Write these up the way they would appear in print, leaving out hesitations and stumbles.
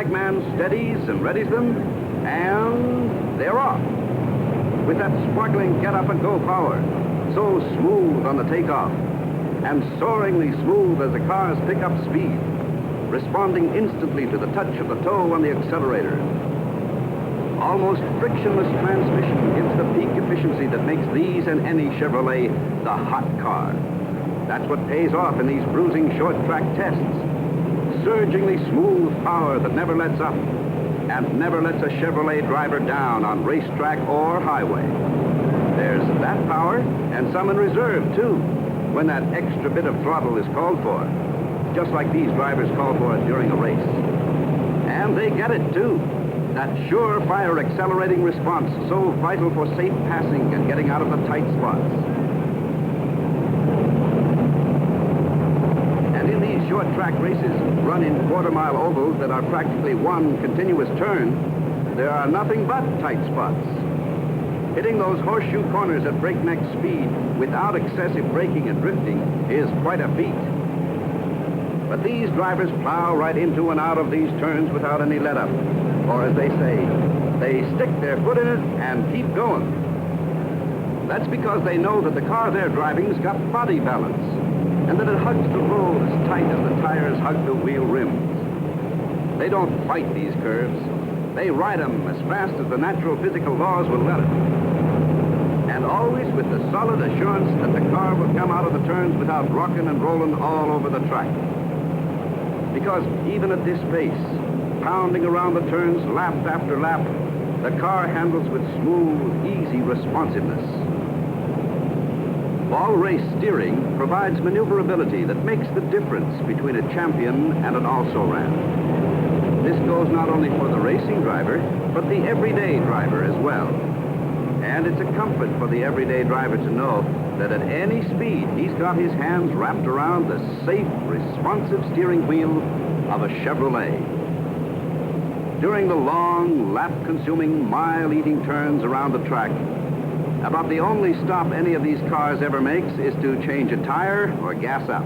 flagman steadies and readies them, and they're off. With that sparkling get-up-and-go power, so smooth on the takeoff, and soaringly smooth as the cars pick up speed, responding instantly to the touch of the toe on the accelerator. Almost frictionless transmission gives the peak efficiency that makes these and any Chevrolet the hot car. That's what pays off in these bruising short-track tests. Surgingly smooth power that never lets up and never lets a Chevrolet driver down on racetrack or highway. There's that power and some in reserve, too, when that extra bit of throttle is called for, just like these drivers call for it during a race. And they get it, too. That surefire accelerating response, so vital for safe passing and getting out of the tight spots. And in these short track races, run in quarter-mile ovals that are practically one continuous turn, there are nothing but tight spots. Hitting those horseshoe corners at breakneck speed without excessive braking and drifting is quite a feat. But these drivers plow right into and out of these turns without any let-up. Or as they say, they stick their foot in it and keep going. That's because they know that the car they're driving's got body balance, and that it hugs the road as tight as the tires hug the wheel rims. They don't fight these curves. They ride them as fast as the natural physical laws will let it. And always with the solid assurance that the car will come out of the turns without rocking and rolling all over the track. Because even at this pace, pounding around the turns lap after lap, the car handles with smooth, easy responsiveness. All race steering provides maneuverability that makes the difference between a champion and an also-ran. This goes not only for the racing driver, but the everyday driver as well. And it's a comfort for the everyday driver to know that at any speed, he's got his hands wrapped around the safe, responsive steering wheel of a Chevrolet. During the long, lap-consuming, mile-eating turns around the track, about the only stop any of these cars ever makes is to change a tire or gas up.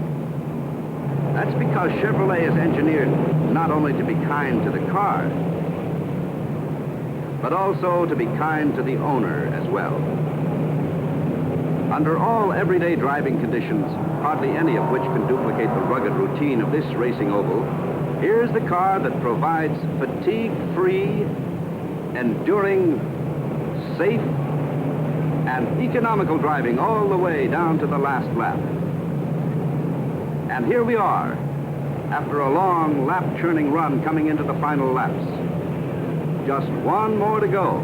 That's because Chevrolet is engineered not only to be kind to the car, but also to be kind to the owner as well. Under all everyday driving conditions, hardly any of which can duplicate the rugged routine of this racing oval, here's the car that provides fatigue-free, enduring, safe, and economical driving all the way down to the last lap. And here we are, after a long lap-churning run coming into the final laps. Just one more to go.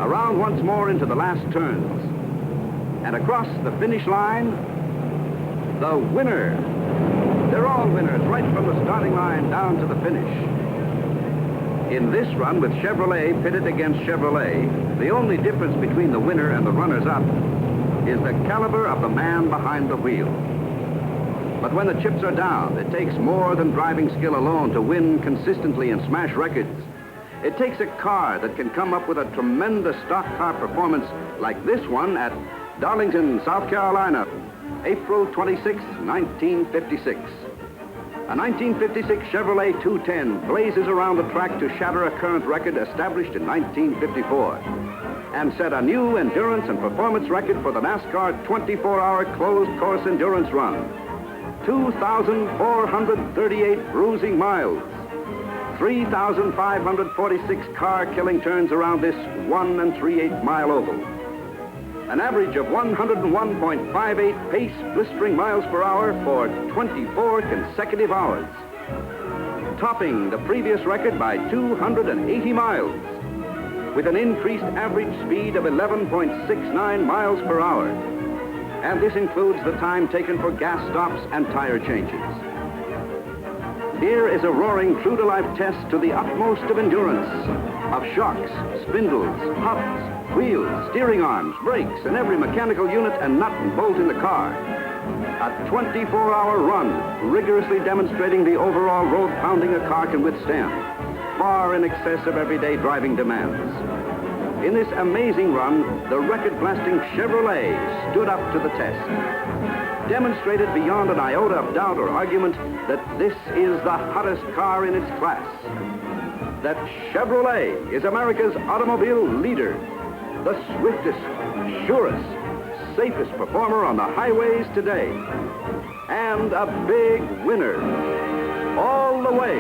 Around once more into the last turns. And across the finish line, the winner. They're all winners right from the starting line down to the finish. In this run with Chevrolet pitted against Chevrolet, the only difference between the winner and the runners-up is the caliber of the man behind the wheel. But when the chips are down, it takes more than driving skill alone to win consistently and smash records. It takes a car that can come up with a tremendous stock car performance like this one at Darlington, South Carolina, April 26, 1956. A 1956 Chevrolet 210 blazes around the track to shatter a current record established in 1954 and set a new endurance and performance record for the NASCAR 24-hour closed course endurance run. 2,438 bruising miles, 3,546 car-killing turns around this 1 3/8 mile oval. An average of 101.58 pace blistering miles per hour for 24 consecutive hours, topping the previous record by 280 miles, with an increased average speed of 11.69 miles per hour. And this includes the time taken for gas stops and tire changes. Here is a roaring true-to-life test to the utmost of endurance, of shocks, spindles, hubs, wheels, steering arms, brakes, and every mechanical unit and nut and bolt in the car. A 24-hour run, rigorously demonstrating the overall road pounding a car can withstand, far in excess of everyday driving demands. In this amazing run, the record-blasting Chevrolet stood up to the test. demonstrated beyond an iota of doubt or argument that this is the hottest car in its class. That Chevrolet is America's automobile leader, the swiftest, surest, safest performer on the highways today, and a big winner all the way.